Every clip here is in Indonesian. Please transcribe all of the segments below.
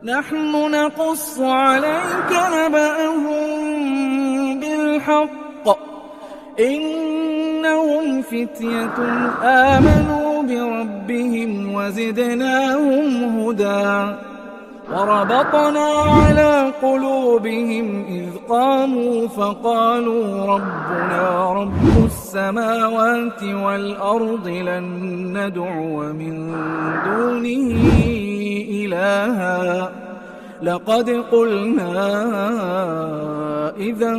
نحن نقص عليك نبأهم بالحق إنهم فتية آمنوا بربهم وزدناهم هدى وربطنا على قلوبهم إذ قاموا فقالوا ربنا رب السماوات والأرض لن ندعو من دونه إلها لقد قلنا إذا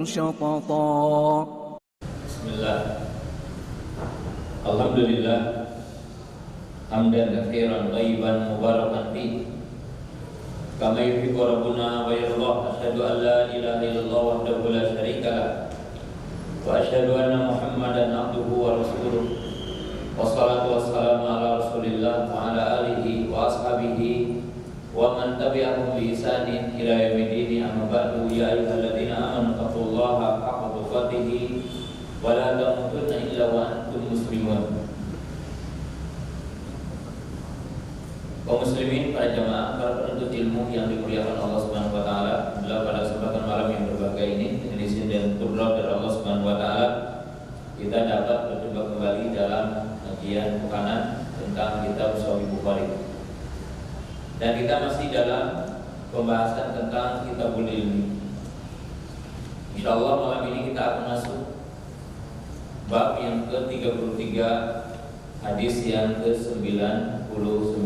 شططا. بسم الله الحمد لله حمدا كثيرا طيبا مباركا فيه كما يحب ربنا ويرضى. أشهد أن لا إله إلا الله وحده لا شريك له وأشهد أن محمدا عبده ورسوله والصلاة والسلام على رسول الله وعلى آله وأصحابه ومن تبعهم بإحسان إلى يوم الدين. أما بعد يا أيها الذين آمنوا اتقوا الله حق تقاته ولا تموتن إلا وأنتم مسلمون. Kaum muslimin, para jamaah, para penuntut ilmu yang dimuliakan Allah Subhanahu wa taala, pada kesempatan malam yang berbahagia ini dengan izin dan kudrat dari Allah Subhanahu wa taala, kita dapat berjumpa kembali dalam kajian bukanan tentang kitab Sahih Bukhari. Dan kita masih dalam pembahasan tentang kitabul ilmi. Insyaallah malam ini kita akan masuk bab yang ke-33, hadis yang ke-99.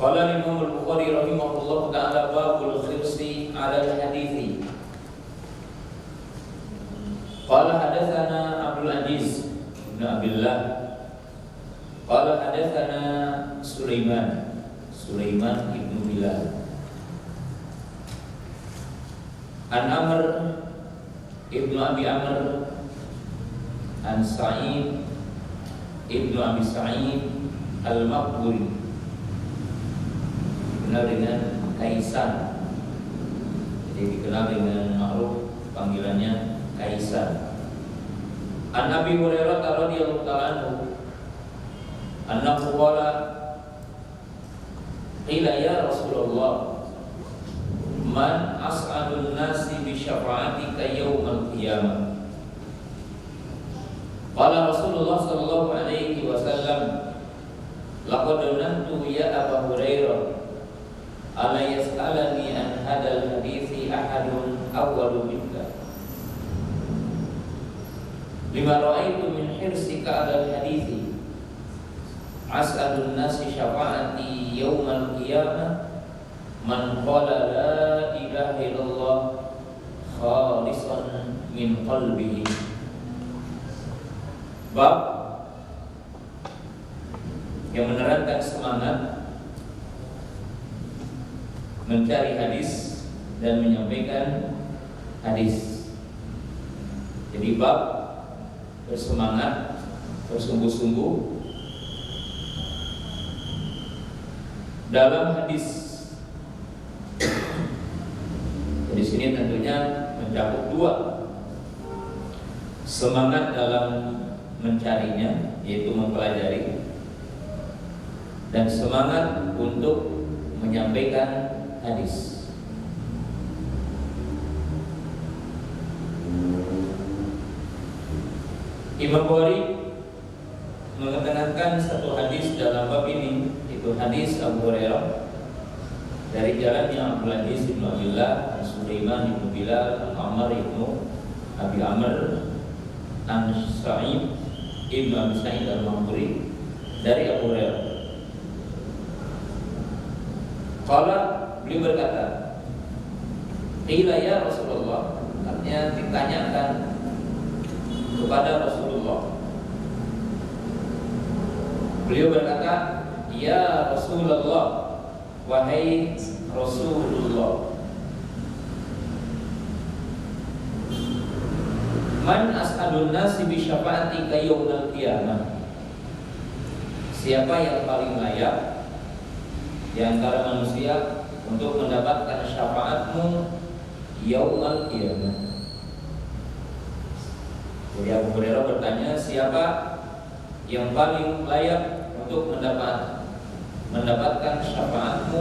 Qala Imam Al-Bukhari rahimahullah ta'ala babul khirsi 'ala al-hadithi. Qala hadatsana Abdul Aziz bin Abdullah. Qala hadatsana Sulaiman ibn Bilal. An Amr ibn Abi Amr an Sa'id ibn Abi Sa'id al-Maqburi, dikenal dengan Kaisan, jadi dikenal dengan ma'ruf panggilannya Kaisan. An Abi Hurairah radhiyallahu ta'ala anhu annahu qala qila ya Rasulullah man as'adun nasi bi syafa'atika yaumal qiyamah. Qala Rasulullah sallallahu alaihi wasallam laqad nantu ya Abu Hurairah ala yas'alani an hadal hadithi ahadun awwalu minka lima ra'aitu min hirsika ala hadithi as'adun nasi syafa'ati yawmal qiyamah man qala la ilaha illallah khalisan min qalbihi. Bab yang menerangkan semangat mencari hadis dan menyampaikan hadis. Jadi bab bersemangat, bersungguh-sungguh dalam hadis. Di sini tentunya mencakup dua, semangat dalam mencarinya, yaitu mempelajari, dan semangat untuk menyampaikan hadis. Imam Bukhari mengetenangkan satu hadis dalam bab ini, itu hadis Abu Hurairah dari jalannya Abdul Aziz bin Abdullah, Sulaiman bin Bilal, Amr bin Abi Amr, an Sa'id ibn Abi Sa'id al-Maqburi dari Abu Hurairah. Qala, beliau berkata, qila ya Rasulullah, artinya ditanyakan kepada Rasulullah. Beliau berkata, ya Rasulullah, wahai Rasulullah, man as'adun nasi bi syafa'atika yaumil qiyamah. Siapa yang paling layak di antara manusia untuk mendapatkan syafaatmu yaumil qiyamah? Jadi Abu Hurairah bertanya, siapa yang paling layak untuk mendapat mendapatkan syafaatmu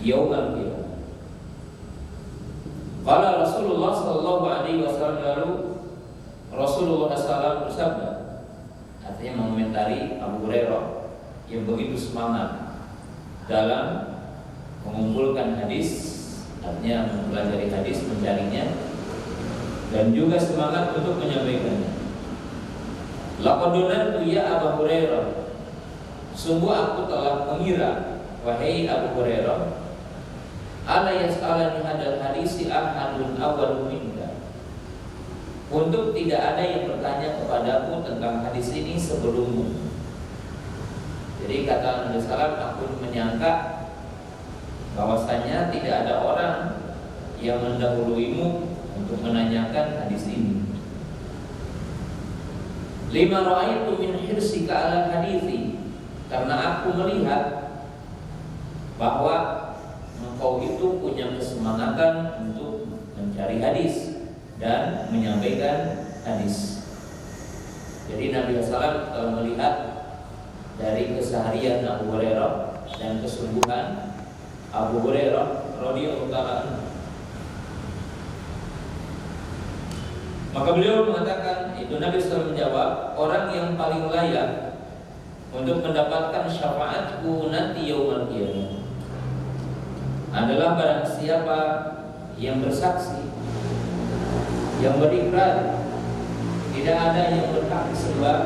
yaumul qiyamah. Qala Rasulullah sallallahu alaihi wasallam, lalu Rasulullah SAW bersabda, artinya mengomentari Abu Hurairah yang begitu semangat dalam mengumpulkan hadis, artinya mempelajari hadis, mencarinya, dan juga semangat untuk menyampaikannya. Laqad dunantu ya Abu Hurairah, sungguh aku telah mengira, wahai Abu Hurairah, ala yas'alani hadal hadisi ahadun awal minka, untuk tidak ada yang bertanya kepadaku tentang hadis ini sebelummu. Jadi kata Nabi Sallam, aku menyangka bahwasanya tidak ada orang yang mendahuluimu untuk menanyakan hadis ini. Lima ra'aitu min hirsika ala hadithi, karena aku melihat bahwa engkau itu punya kesemangatan untuk mencari hadis dan menyampaikan hadis. Jadi Nabi SAW telah melihat dari keseharian Abu Hurairah dan kesungguhan Abu Hurairah radhiyallahu ta'ala. Maka beliau mengatakan, itu Nabi SAW menjawab, orang yang paling layak untuk mendapatkan syafaatku nanti yaumul qiyamah adalah barang siapa yang bersaksi, yang berikrar tidak ada yang berhak disembah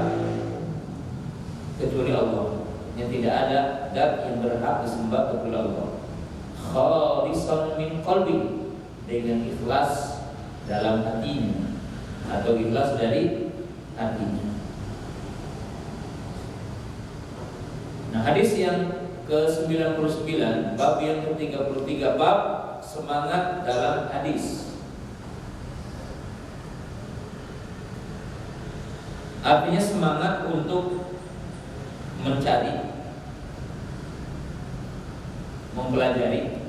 kecuali Allah, yang tidak ada zat yang berhak disembah kecuali Allah, khalisan min qalbi, dengan ikhlas dalam hatinya atau ikhlas dari hatinya. Nah, hadis yang ke-99, bab yang ke-33, bab semangat dalam hadis. Artinya semangat untuk mencari, mempelajari,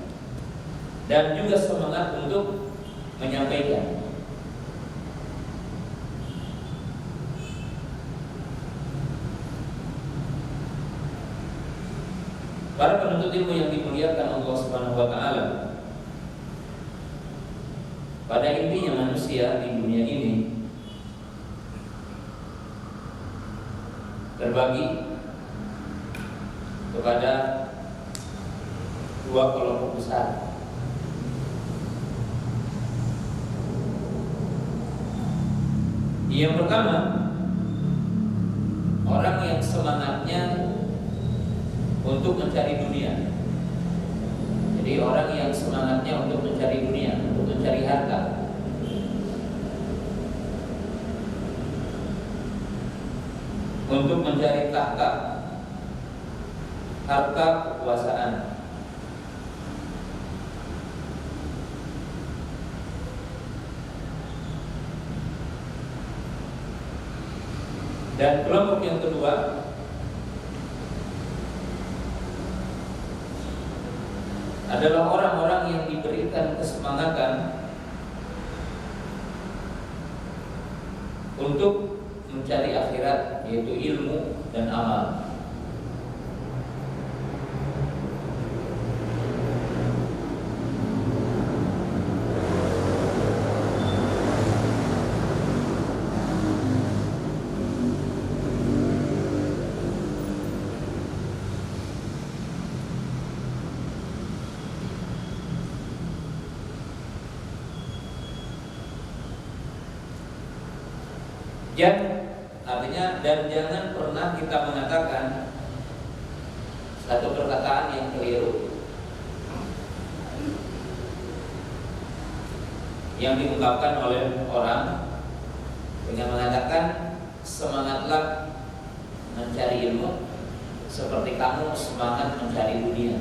dan juga semangat untuk menyampaikan. Para penuntut ilmu yang dimuliakan Allah Subhanahu wa taala, pada intinya manusia di dunia ini terbagi kepada dua kelompok besar. Yang pertama, orang yang semangatnya untuk mencari dunia. Jadi orang yang semangatnya untuk mencari dunia, untuk mencari harta. Untuk mencari tahta, harta kekuasaan. Dan kelompok yang kedua adalah orang-orang yang diberikan kesemangatan untuk mencari akhirat, yaitu ilmu dan amal. Artinya, dan jangan pernah kita mengatakan satu perkataan yang keliru yang diungkapkan oleh orang dengan mengatakan semangatlah mencari ilmu seperti kamu semangat mencari dunia.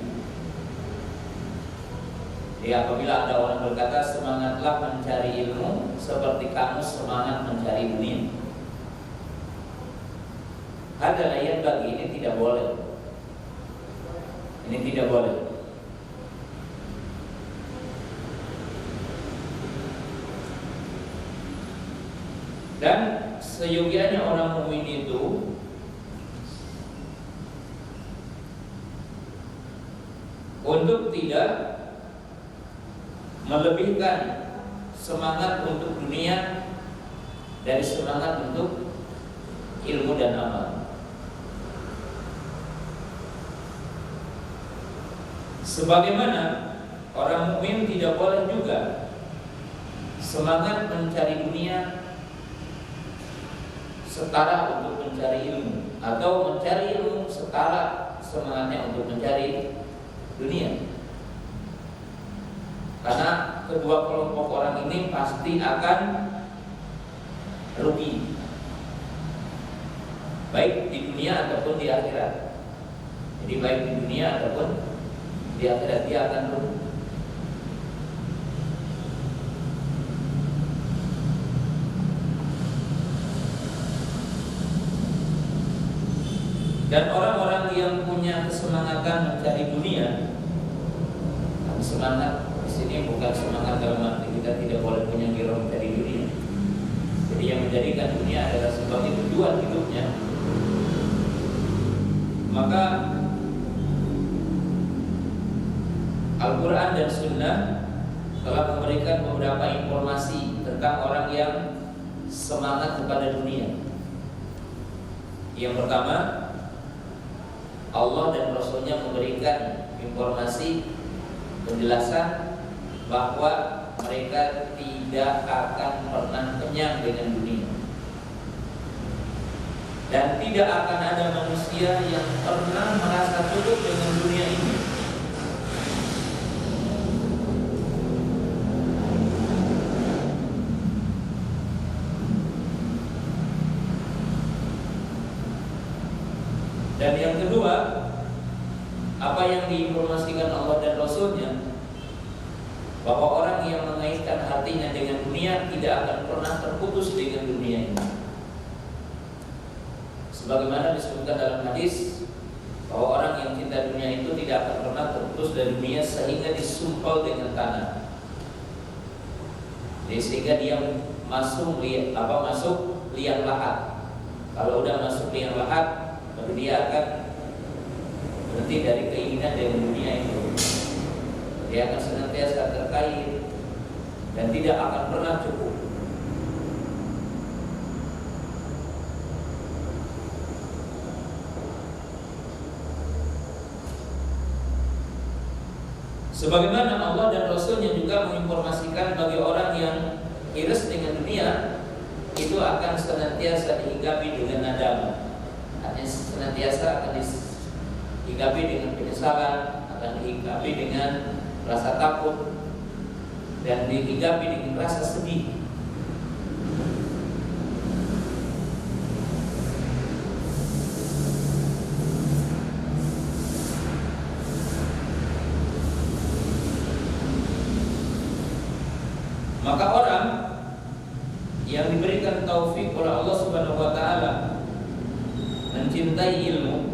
Jadi apabila ada orang berkata semangatlah mencari ilmu seperti kamu semangat mencari dunia, ada ayat bagi ini tidak boleh. Ini tidak boleh. Dan seyogianya orang mukmin itu untuk tidak melebihkan semangat untuk dunia dari semangat untuk ilmu dan amal. Sebagaimana orang mukmin tidak boleh juga semangat mencari dunia setara untuk mencari ilmu, atau mencari ilmu setara semangatnya untuk mencari dunia. Karena kedua kelompok orang ini pasti akan rugi, baik di dunia ataupun di akhirat. Jadi baik di dunia ataupun di akhirat dia akan rugi. Dan orang-orang yang punya kesemangatan mencari dunia, semangat di sini bukan semangat dalam arti kita tidak boleh punya giroh mencari dunia. Jadi yang menjadikan dunia adalah sebagai tujuan hidupnya, maka Al-Quran dan Sunnah telah memberikan beberapa informasi tentang orang yang semangat kepada dunia. Yang pertama, Allah dan Rasulnya memberikan informasi penjelasan bahwa mereka tidak akan pernah kenyang dengan dunia, dan tidak akan ada manusia yang pernah merasa cukup dengan dunia ini. Dan yang kedua, apa yang diinformasikan Allah dan Rasulnya, bahwa orang yang mengaitkan hatinya dengan dunia tidak akan pernah terputus dengan dunia ini. Sebagaimana disebutkan dalam hadis, bahwa orang yang cinta dunia itu tidak akan pernah terputus dari dunia sehingga disumpal dengan tanah. Jadi sehingga dia masuk liang lahat. Kalau udah masuk liang lahat, baru dia akan berhenti dari keinginan dengan dunia itu. Dia akan senantiasa terkait dan tidak akan pernah cukup. Sebagaimana Allah dan Rasulnya juga menginformasikan bagi orang yang iris dengan dunia, itu akan senantiasa dihinggapi dengan nadama. Artinya senantiasa akan dihinggapi dengan penyesalan, akan dihinggapi dengan rasa takut, dan dihinggapi dengan rasa sedih. Maka orang yang diberikan taufik oleh Allah Subhanahu wa taala mencintai ilmu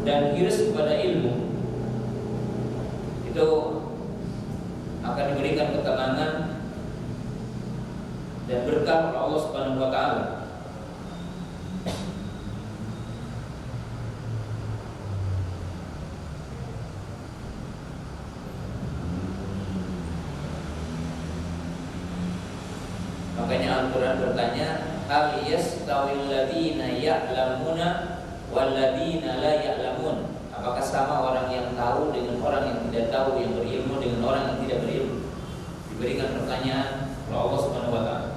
dan iris kepada ilmu, itu akan diberikan ketenangan dan berkah oleh Allah Subhanahu wa taala. Makanya Al-Quran bertanya, hal yastawil ladina ya'lamuna wal ladina la ya'lamun. Apakah sama orang yang tahu dengan orang yang tidak tahu, yang berilmu dengan orang yang tidak berilmu? Diberikan pertanyaan oleh Allah Subhanahu wa taala.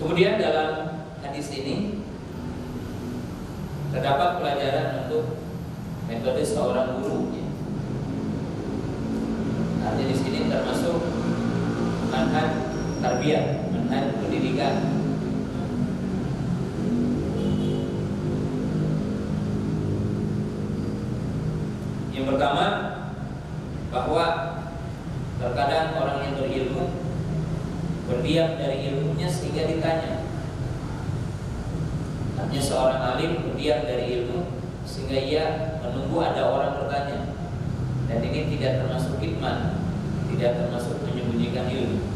Kemudian dalam hadis ini terdapat pelajaran untuk metode seorang guru. Artinya di sini termasuk manhaj tarbiyah, manhaj pendidikan. Yang pertama, bahwa terkadang orang yang berilmu berdiam dari ilmunya sehingga ditanya. Artinya seorang alim berdiam dari ilmu sehingga ia menunggu ada orang bertanya. Dan ini tidak termasuk kitman, tidak termasuk menyembunyikan ilmu.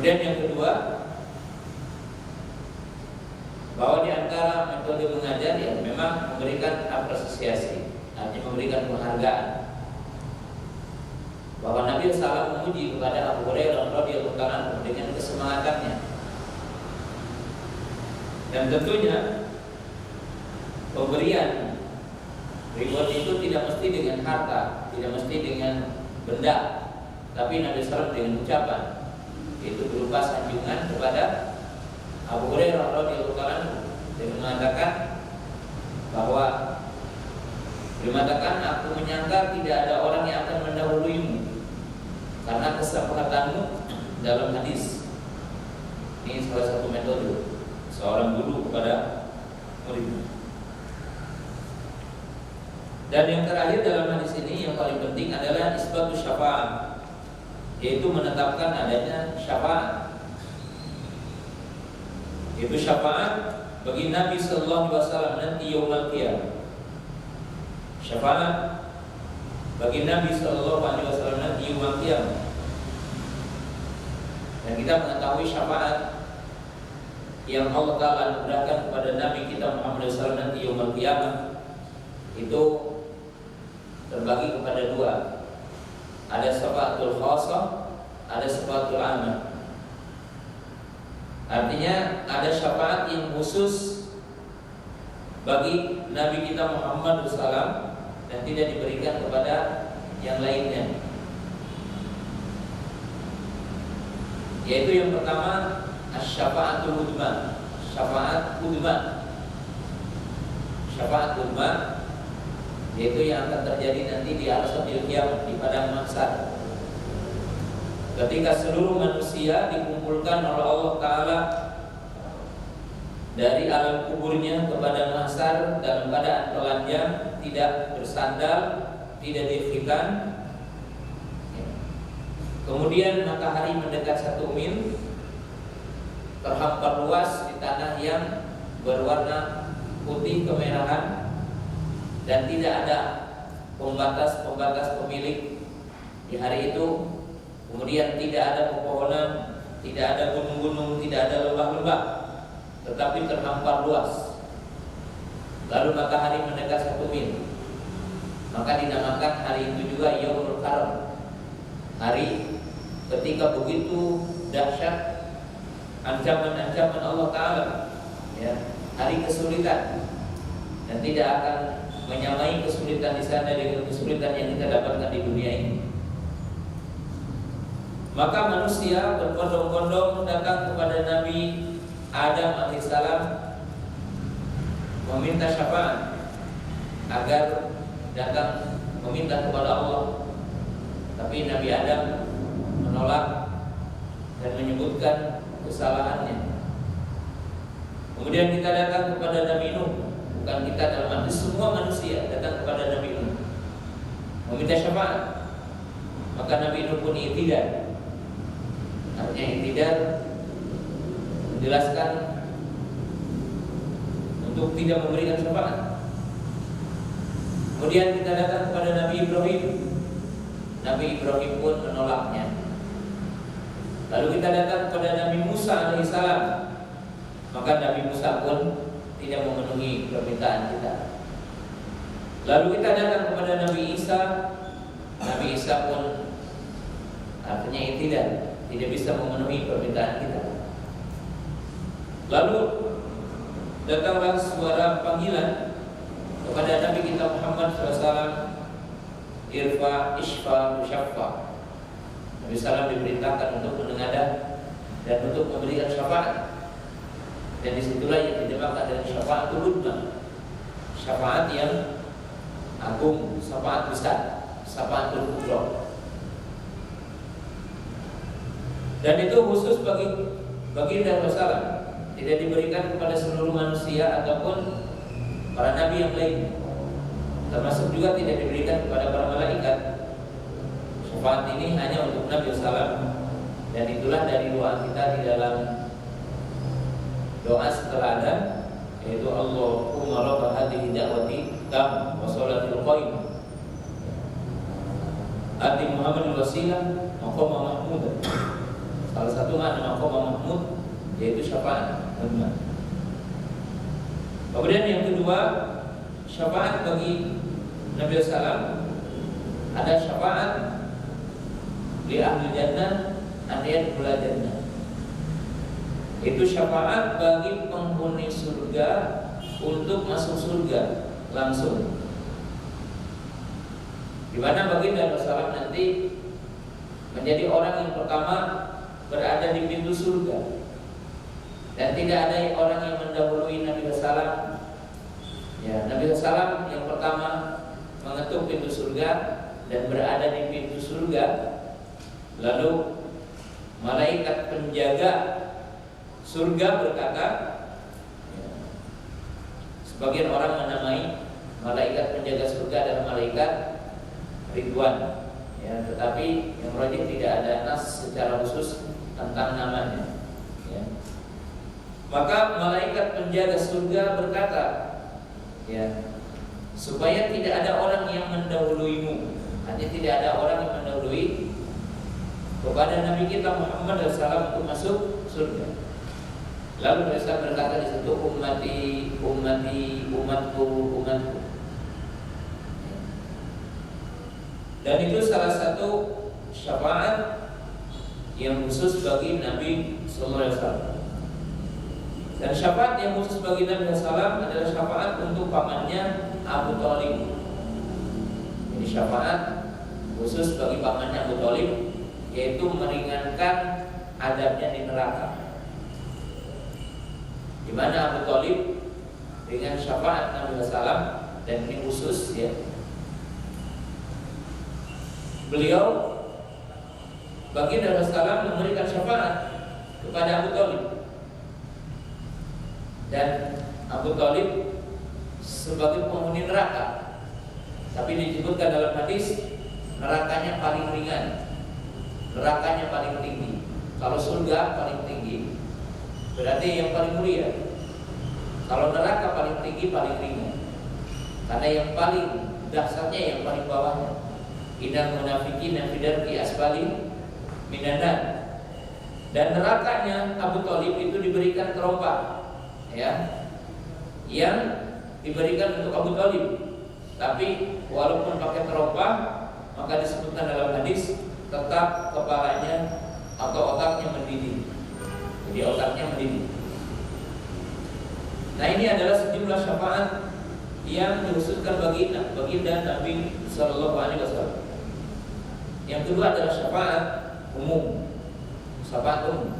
Kemudian yang kedua, bahwa di antara metode mengajar ya memang memberikan apresiasi, artinya memberikan penghargaan. Bahwa Nabi SAW memuji kepada Abu Hurairah radhiyallahu anhu dengan kesemangatannya. Dan tentunya pemberian reward itu tidak mesti dengan harta, tidak mesti dengan benda, tapi Nabi SAW dengan ucapan, itu berupa sanjungan kepada Abu Hurairah radhiyallahu anhu dengan mengatakan bahwa aku menyangka tidak ada orang yang akan mendahuluimu karena kesepahatanmu dalam hadis. Ini salah satu metode seorang guru kepada muridnya. Dan yang terakhir dalam hadis ini yang paling penting adalah isbatu syafa'ah, yaitu menetapkan adanya syafaat. Itu syafaat bagi Nabi sallallahu alaihi wasallam nanti yaumul qiyamah. Syafaat bagi Nabi sallallahu alaihi wasallam nanti yaumul qiyamah. Dan kita mengetahui syafaat yang Allah Ta'ala anugerahkan kepada Nabi kita Muhammad SAW nanti yaumul qiyamah itu terbagi kepada dua. Ada syafaatul khassah, ada syafaatul 'ammah. Artinya ada syafaat yang khusus bagi Nabi kita Muhammad SAW dan tidak diberikan kepada yang lainnya. Yaitu yang pertama asy-syafaatul udma, syafaat udma. Syafaat udma yaitu yang akan terjadi nanti di Arsatil Qiyamah, di padang mahsyar. Ketika seluruh manusia dikumpulkan oleh Allah Ta'ala dari alam kuburnya ke padang mahsyar dalam keadaan telanjang, tidak bersandal, tidak dikhitan. Kemudian matahari mendekat 1 mil, terhampar luas di tanah yang berwarna putih kemerahan, dan tidak ada pembatas-pembatas pemilik di hari itu. Kemudian tidak ada pepohonan, tidak ada gunung-gunung, tidak ada lembah-lembah, tetapi terhampar luas. Lalu matahari mendekat 1 mil, maka dinamakan hari itu juga Yaumul Karam, hari ketika begitu dahsyat ancaman-ancaman Allah Ta'ala, ya, hari kesulitan, dan tidak akan menyamai kesulitan di sana dengan kesulitan yang kita dapatkan di dunia ini. Maka manusia berbondong-bondong datang kepada Nabi Adam alaihissalam meminta syafaat agar datang meminta kepada Allah. Tapi Nabi Adam menolak dan menyebutkan kesalahannya. Kemudian kita datang kepada Nabi Nuh, bukan kita dalam arti semua manusia datang kepada Nabi Nuh meminta syafaat. Maka Nabi Nuh pun i'tidal. Artinya i'tidal menjelaskan untuk tidak memberikan syafaat. Kemudian kita datang kepada Nabi Ibrahim. Nabi Ibrahim pun menolaknya. Lalu kita datang kepada Nabi Musa alaihissalam. Maka Nabi Musa pun tidak memenuhi permintaan kita. Lalu kita datang kepada Nabi Isa. Nabi Isa pun artinya i'tidal, tidak bisa memenuhi permintaan kita. Lalu datanglah suara panggilan kepada Nabi kita Muhammad SAW, irfa, isfa, musyaffa. Nabi SAW diperintahkan untuk menengadah dan untuk memberikan syafaat. Dan disitulah yang dinamakan dengan syafaat udma, syafaat yang agung, syafaat besar, syafaatul kubra. Dan itu khusus bagi baginda Rasulullah, tidak diberikan kepada seluruh manusia ataupun para nabi yang lain. Termasuk juga tidak diberikan kepada para malaikat. Syafaat ini hanya untuk Nabi Sallam. Dan itulah dari doa kita di dalam doa setelah adzan, yaitu Allahumma rabb hadhihi da'wati tam wa sholatil qaimah ati Muhammadul wasilah maqama mahmud. Salah satu makna maqama mahmud yaitu syafaat. Kemudian yang kedua, syafaat bagi Nabi Sallam, ada syafaat di ahli jannah aniyat bula jannah. Itu syafaat bagi penghuni surga untuk masuk surga langsung. Di mana baginda Rasulullah nanti menjadi orang yang pertama berada di pintu surga. Dan tidak ada orang yang mendahului Nabi Sallam. Ya, Nabi Sallam yang pertama mengetuk pintu surga dan berada di pintu surga. Lalu malaikat penjaga surga berkata, ya, sebagian orang menamai malaikat penjaga surga adalah malaikat Ridwan. Ya, tetapi yang rajih tidak ada nas secara khusus tentang namanya. Ya. Maka malaikat penjaga surga berkata, ya, supaya tidak ada orang yang mendahuluimu, artinya tidak ada orang yang mendahului kepada Nabi kita Muhammad SAW untuk masuk surga. Lalu mereka berkata di situ, ummati, ummati, umatku, umatku. Dan itu salah satu syafaat yang khusus bagi Nabi SAW. Dan syafaat yang khusus bagi Nabi SAW adalah syafaat untuk pamannya Abu Thalib. Ini syafaat khusus bagi pamannya Abu Thalib, yaitu meringankan adabnya di neraka. Di mana Abu Thalib dengan syafaat Nabi SAW, dan ini khusus ya, beliau baginda Rasulullah memberikan syafaat kepada Abu Thalib. Dan Abu Thalib sebagai penghuni neraka, tapi disebutkan dalam hadis nerakanya paling ringan, nerakanya paling tinggi. Kalau surga paling tinggi, berarti yang paling mulia. Kalau neraka paling tinggi, paling ringan. Karena yang paling dahsyatnya yang paling bawahnya. Innal munafiqina fi darki asfali minan nar. Dan nerakanya Abu Thalib itu diberikan terompa, ya, yang diberikan untuk Abu Thalib. Tapi walaupun pakai terompa, maka disebutkan dalam hadis tetap kepalanya atau otaknya mendidih. Jadi otaknya mendidih. Nah, ini adalah sejumlah syafaat yang dikhususkan bagi Nabi Sallallahu Alaihi Wasallam. Yang kedua adalah syafaat umum, syafaat umum,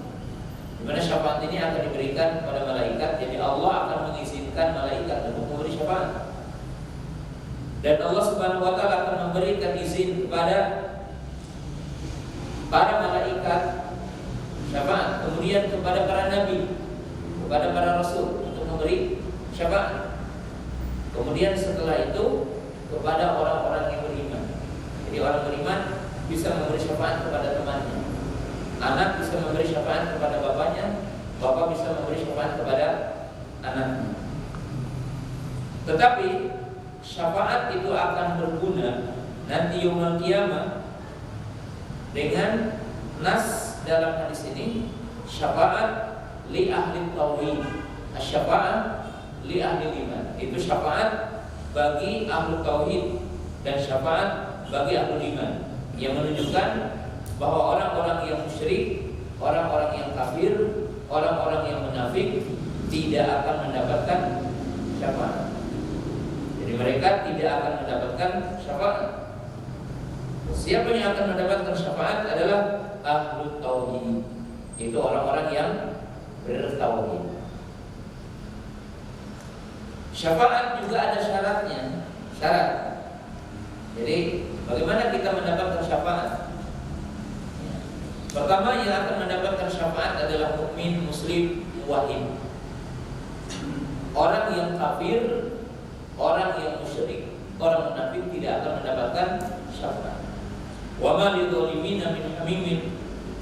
di mana syafaat ini akan diberikan kepada malaikat. Jadi Allah akan mengizinkan malaikat untuk memberi syafaat, dan Allah Subhanahu Wa Taala akan memberikan izin kepada para malaikat syafaat, kemudian kepada para nabi, kepada para rasul untuk memberi syafaat. Kemudian setelah itu kepada orang-orang yang beriman. Jadi orang beriman bisa memberi syafaat kepada temannya, anak bisa memberi syafaat kepada bapaknya, bapak bisa memberi syafaat kepada anaknya. Tetapi syafaat itu akan berguna nanti yaumul qiyamah dengan nas dalam hadis ini, syafaat li ahli tauhid, syafaat li ahli iman. Itu syafaat bagi ahli tauhid dan syafaat bagi ahli iman, yang menunjukkan bahwa orang-orang yang musyrik, orang-orang yang kafir, orang-orang yang munafik tidak akan mendapatkan syafaat. Jadi mereka tidak akan mendapatkan syafaat. Siapa yang akan mendapatkan syafaat adalah ahlu tauhid. Itu orang-orang yang bertauhid. Syafaat juga ada syaratnya. Syarat. Jadi Bagaimana kita mendapatkan syafaat? Pertama yang akan mendapatkan syafaat adalah mukmin, muslim, muwahhid. Orang yang kafir, orang yang musyrik, orang munafik tidak akan mendapatkan syafaat. Wa ma lidzalimin min hamimin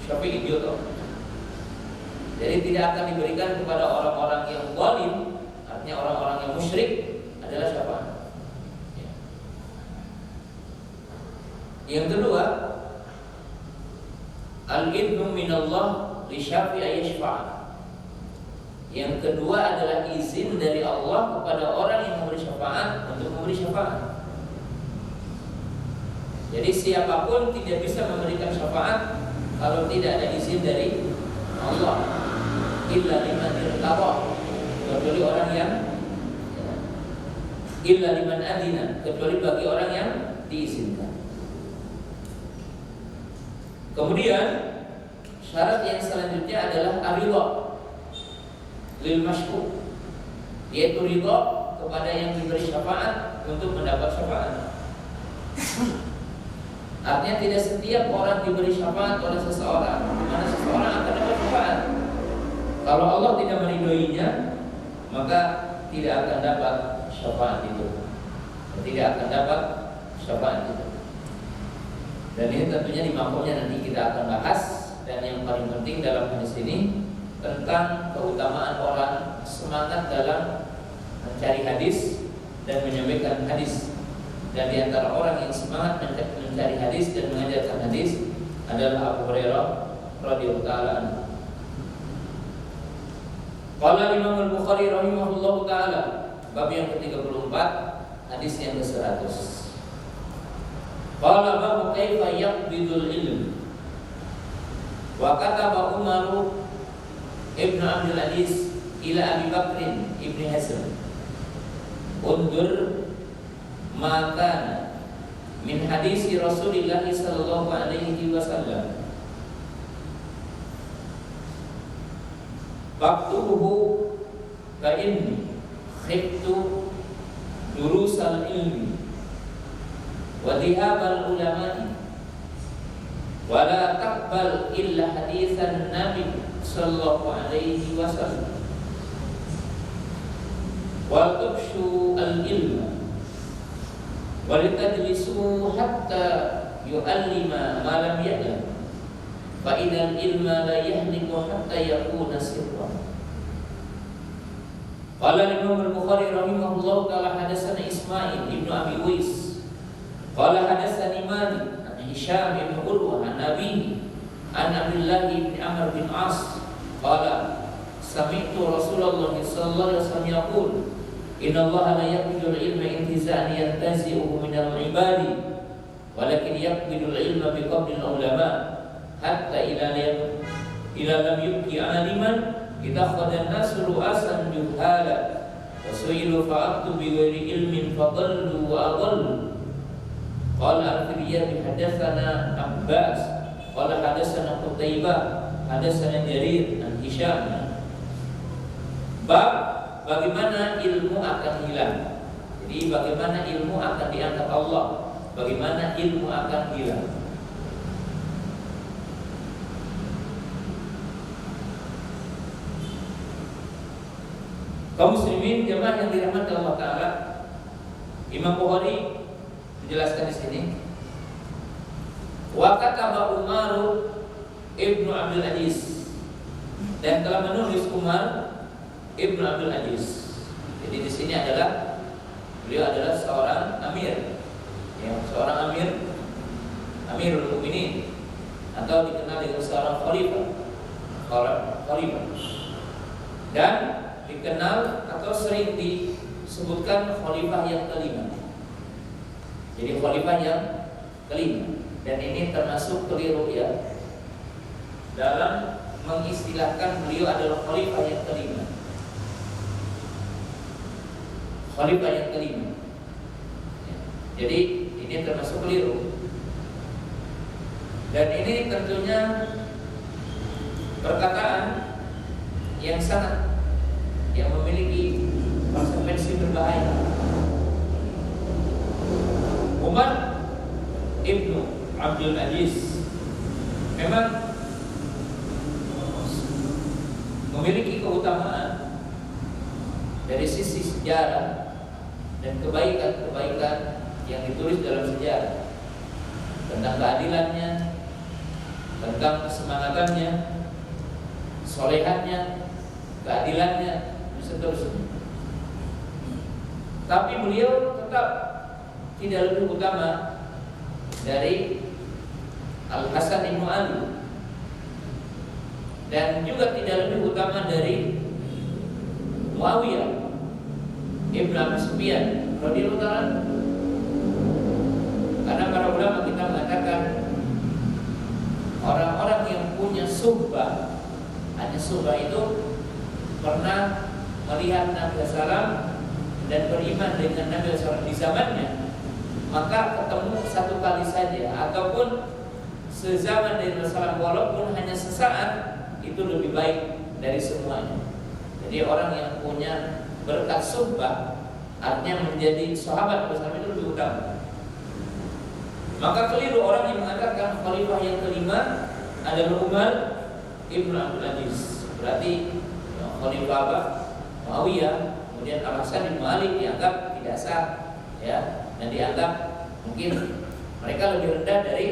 syafi'in yuta. Jadi tidak akan diberikan kepada orang-orang yang zalim, artinya orang-orang yang musyrik adalah syafaat. Yang kedua, al-idnu minallah li syafi'i yashfa'. Yang kedua adalah izin dari Allah kepada orang yang memberi syafaat untuk memberi syafaat. Jadi siapapun tidak bisa memberikan syafaat kalau tidak ada izin dari Allah. Illa liman irtadha, kecuali orang yang illa liman adina, kecuali bagi orang yang diizinkan. Kemudian syarat yang selanjutnya adalah ar-ridha lil masyhur, yaitu ridha kepada yang diberi syafaat untuk mendapat syafaat. Artinya tidak setiap orang diberi syafaat oleh seseorang, di mana seseorang akan dapat syafaat. Kalau Allah tidak meridhoinya, maka tidak akan dapat syafaat itu. Tidak akan dapat syafaat itu. Dan ini tentunya di makomnya nanti kita akan bahas. Dan yang paling penting dalam hadis ini tentang keutamaan orang semangat dalam mencari hadis dan menyampaikan hadis. Dan di antara orang yang semangat mencari hadis dan mengajarkan hadis adalah Abu Hurairah radhiyallahu ta'ala anhu. Qala Imam Al-Bukhari rahimahullahu ta'ala, bab yang ke-34, hadis yang ke-100. Qala babu kaifa yaqbidul ilm. Wa kataba Umar ibn Abdul Aziz ila Abi Bakr ibn Hazm. Undur maka min hadisi Rasulullah sallallahu alaihi wasallam. Faktuhu fa inni khiftu durusal ilmi wa dhihabal ulama'i wa la taqbal illa hadithan Nabi sallallahu alaihi wasallam wa tubshu al-ilma walitajlisu hatta yu'allima ma lam ya'lam fa idzal ilma la yahliku hatta yakuna sirran. Qala Imam Al-Bukhari rahimahullahu ta'ala hadatsana Ismail ibnu Abi Uwais qala hadatsani Malik an Hisham ibn Urwah an Nabi an Abdullah ibn Amr bin As qala sami'tu Rasulullah sallallahu alaihi wasallam yaqul Inna Allah la yaqbidul ilma intiza'an yantazi'uhu minal ibadi walakin yaqbidul ilma biqabdil ulama hatta ila lam yubqi aliman ittakhadha an-nasu ru'asan juhala wa su'ilu fa'abtu bighairi ilmin fadallu wa adallu. Qala al-Firyabi hadatsana Abbas qala hadatsana Qutaibah hadatsana Jarir an Hisham. Bab bagaimana ilmu akan hilang. Jadi bagaimana ilmu akan diangkat Allah, bagaimana ilmu akan hilang. Kaum muslimin jemaah yang dirahmati Allah Ta'ala, Imam Bukhari menjelaskan di sini. Wa kataba Umar ibnu Abdul Aziz, dan telah menulis Umar ibnu Abdul Aziz. Jadi di sini beliau adalah seorang amir, ya, seorang Amirul Mukminin atau dikenal dengan seorang khalifah, dan dikenal atau sering disebutkan khalifah yang kelima. Jadi khalifah yang kelima, dan ini termasuk keliru ya dalam mengistilahkan beliau adalah khalifah yang kelima. Khalifah yang kelima. Jadi ini termasuk keliru. Dan ini tentunya perkataan yang memiliki konsekuensi berbahaya. Umar Abdul Aziz memang memiliki keutamaan dari sisi sejarah dan kebaikan-kebaikan yang ditulis dalam sejarah tentang keadilannya, tentang kesemangatannya, solehannya, keadilannya, dan seterusnya. Tapi beliau tetap tidak lebih utama dari Al-Hasan Ibnu Ali, dan juga tidak lebih utama dari Muawiyah Ibn Abi Sufyan radhiyallahu ta'ala. Karena para ulama kita mengatakan orang-orang yang punya suhbah, hanya suhbah itu pernah melihat Nabi SAW dan beriman dengan Nabi SAW di zamannya, maka ketemu satu kali saja ataupun sezaman dengan Rasulullah walaupun hanya sesaat, itu lebih baik dari semuanya. Jadi orang yang punya berkat suhbah, artinya menjadi sahabat bersama, itu lebih utama. Maka keliru orang yang mengatakan khalifah yang kelima adalah Umar Ibn Abdul Aziz. Berarti khalifah apa? Muawiyah, kemudian Al-Hasan bin Ali dianggap tidak sah, ya, dan dianggap mungkin mereka lebih rendah dari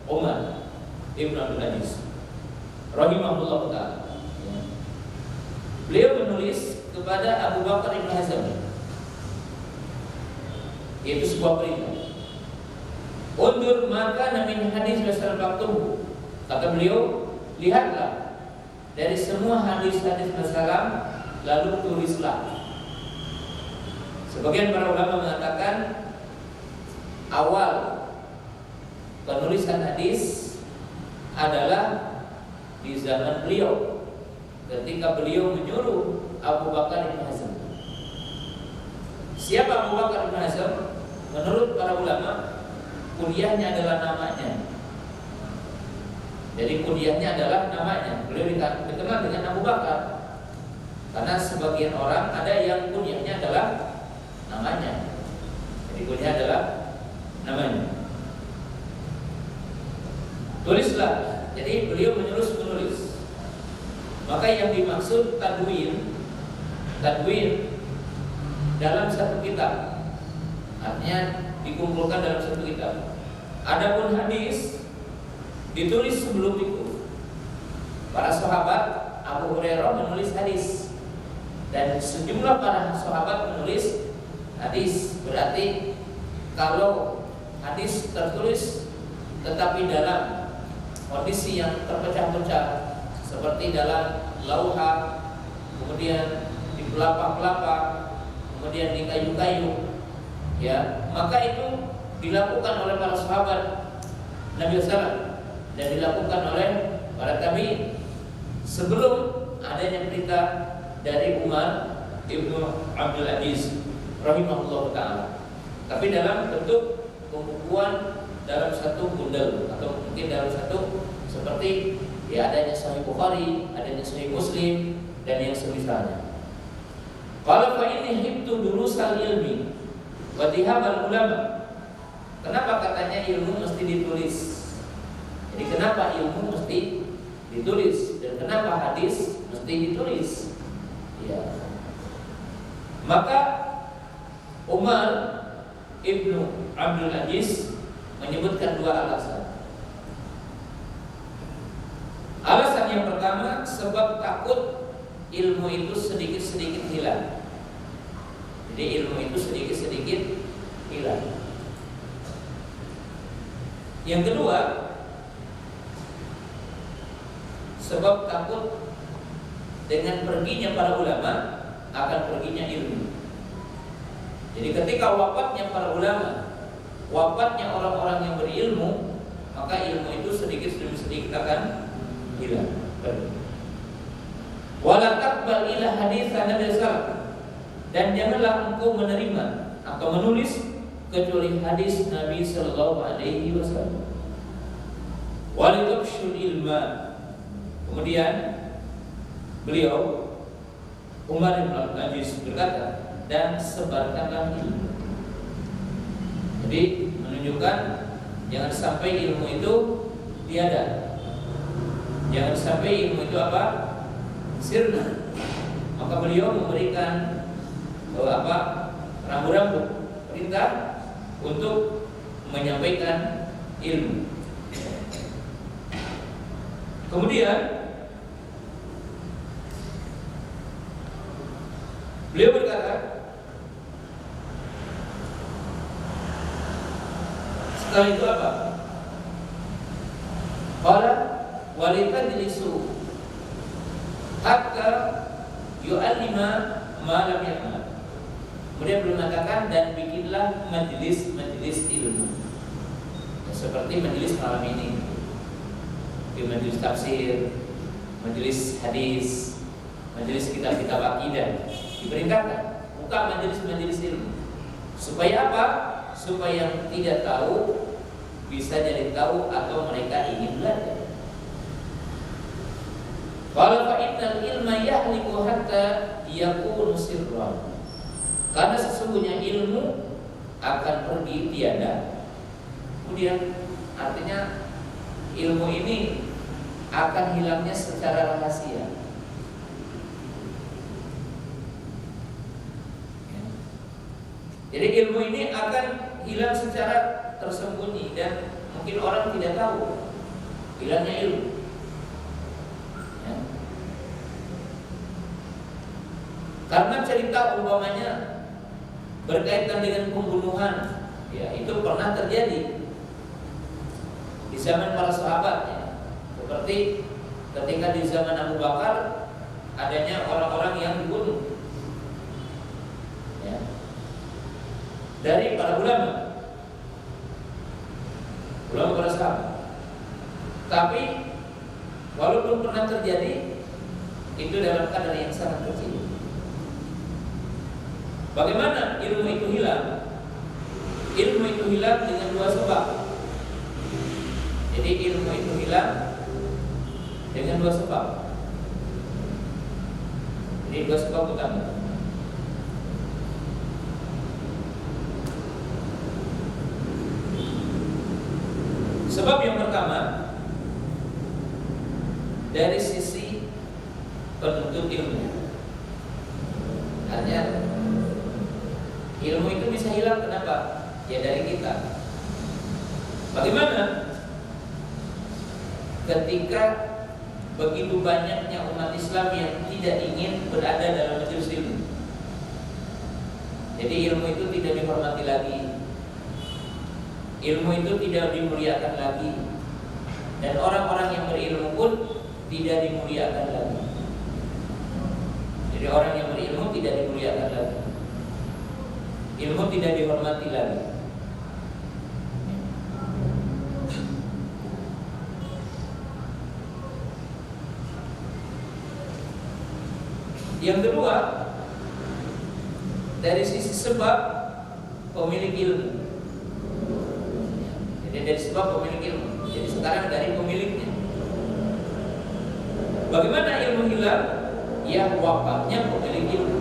Umar Ibn Abdul Aziz rahimahullah ta'ala. Beliau menulis kepada Abu Bakar Ibn Hazm, yaitu sebuah perintah. Undur maka min hadis Rasulullah waktu, kata beliau, lihatlah dari semua hadis-hadis Rasulullah lalu tulislah. Sebagian para ulama mengatakan awal penulisan hadis adalah di zaman beliau, ketika beliau menyuruh Abu Bakar Ibn Hazm. Siapa Abu Bakar Ibn Hazm? Menurut para ulama, kuliahnya adalah namanya. Jadi kuliahnya adalah namanya. Beliau dikenal dengan Abu Bakar. Karena sebagian orang ada yang kuliahnya adalah namanya. Jadi kuliah adalah namanya. Tulislah. Jadi beliau menulis. Maka yang dimaksud tadwin dalam satu kitab, artinya dikumpulkan dalam satu kitab. Adapun hadis ditulis sebelum itu. Para sahabat, Abu Hurairah menulis hadis dan sejumlah para sahabat menulis hadis. Berarti kalau hadis tertulis tetapi dalam kondisi yang terpecah-pecah, seperti dalam lauha, kemudian di pelapa-pelapa, kemudian di kayu-kayu, ya, maka itu dilakukan oleh para sahabat Nabi SAW dan dilakukan oleh para tabi'in sebelum adanya perintah dari Umar Ibn Abdul Aziz rahimahullah ta'ala. Tapi dalam bentuk pembukuan dalam satu bundel atau mungkin dalam satu seperti ya adanya Sahih Bukhari, adanya Sahih Muslim dan yang semisalnya. Qala fa inni hibtu durusal ilmi wa dhihabal ulama. Kenapa katanya ilmu mesti ditulis? Jadi kenapa ilmu mesti ditulis dan kenapa hadis mesti ditulis? Ya. Maka Umar Ibnu Abdul Aziz menyebutkan dua alasan. Alasan yang pertama, sebab takut ilmu itu sedikit-sedikit hilang. Jadi ilmu itu sedikit-sedikit hilang. Yang kedua, sebab takut dengan perginya para ulama akan perginya ilmu. Jadi ketika wafatnya para ulama, wafatnya orang-orang yang berilmu, maka ilmu itu sedikit demi sedikit akan hilang. Wala taqbal ila hadits Nabi sallallahu, dan janganlah engkau menerima atau menulis kecuali hadis Nabi sallallahu alaihi wasallam. Walitabshul ilma. Kemudian beliau Umar bin Abdul Aziz berkata, dan sebarkanlah ilmu. Jadi menunjukkan Jangan sampai ilmu itu tiada. Jangan sampai ilmu itu apa? Sirna. Maka beliau memberikan rambu-rambu perintah untuk menyampaikan ilmu. Kemudian beliau berkata, setelah itu apa? Qala walitadlisu hatta yu'allima ma lam ya'lam. Kemudian beliau mengatakan, dan bikinlah majelis-majelis ilmu, seperti majelis malam ini, di majelis tafsir, majelis hadis, majelis kitab-kitab akidah. Diperintahkan buka majelis-majelis ilmu. Supaya apa? Supaya yang tidak tahu bisa jadi tahu atau mereka ingin belajar. Qala fa innal ilma yahliku hatta yakunu sirran. Karena sesungguhnya ilmu akan pergi tiada. Kemudian artinya ilmu ini akan hilangnya secara rahasia. Jadi ilmu ini akan hilang secara tersembunyi dan mungkin orang tidak tahu hilangnya ilmu. Ya. Karena cerita umpamanya berkaitan dengan pembunuhan, ya itu pernah terjadi di zaman para sahabat, ya. Seperti ketika di zaman Abu Bakar adanya orang-orang yang dibunuh, ya, dari para ulama para sahabat. Tapi walaupun pernah terjadi, itu dalam kadar yang sangat kecil. Bagaimana ilmu itu hilang? Ilmu itu hilang dengan dua sebab. Jadi ilmu itu hilang dengan dua sebab. Jadi dua sebab utama. Sebab yang pertama, dari sisi penuntut ilmu. Artinya ilmu itu bisa hilang, kenapa? Ya dari kita. Bagaimana? Ketika begitu banyaknya umat Islam yang tidak ingin berada dalam majelis ilmu. Jadi ilmu itu tidak dihormati lagi, ilmu itu tidak dimuliakan lagi, dan orang-orang yang berilmu pun tidak dimuliakan lagi. Jadi orang yang berilmu tidak dimuliakan lagi, ilmu tidak dihormati lagi. Yang kedua, dari sisi sebab pemilik ilmu. Jadi dari sebab pemilik ilmu. Jadi sekarang dari pemiliknya. Bagaimana ilmu hilang? Ya wafatnya pemilik ilmu.